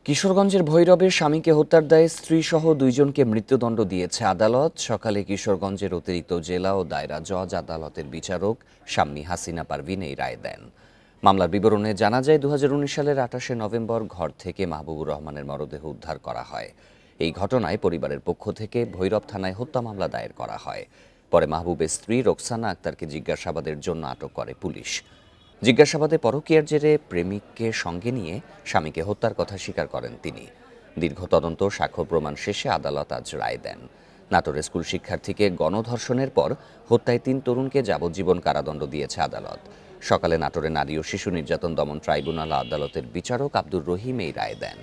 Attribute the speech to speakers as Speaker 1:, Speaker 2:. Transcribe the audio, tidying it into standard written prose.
Speaker 1: কিশোরগঞ্জের ভৈরবে স্বামীকে হত্যার দায়ে স্ত্রীসহ দুইজনকে মৃত্যুদণ্ড দিয়েছে আদালত। সকালে কিশোরগঞ্জের অতিরিক্ত জেলা ও দায়রা জজ আদালতের বিচারক শাম্মী হাসিনা পারভিন এই রায় দেন। মামলার বিবরণে জানা যায়, 2019 সালের 28শে নভেম্বর ঘর থেকে মাহবুবুর রহমানের মরদেহ উদ্ধার করা হয়। এই ঘটনায় পরিবারের পক্ষ থেকে ভৈরব থানায় হত্যা মামলা দায়ের করা হয়। পরে মাহবুবের স্ত্রী রোকসানা আক্তারকে জিজ্ঞাসাবাদের জন্য আটক করে পুলিশ। জিজ্ঞাসাবাদে পরকীয়ার জেরে প্রেমিককে সঙ্গে নিয়ে স্বামীকে হত্যার কথা স্বীকার করেন তিনি। দীর্ঘ তদন্ত সাক্ষ্য প্রমাণ শেষে আদালত আজ রায় দেন। নাটোরে স্কুল শিক্ষার্থীকে গণধর্ষণের পর হত্যায় 3 তরুণকে যাবজ্জীবন কারাদণ্ড দিয়েছে আদালত। সকালে নাটোরে নারী ও শিশু নির্যাতন দমন ট্রাইব্যুনাল আদালতের বিচারক আব্দুর রহিম এই রায় দেন।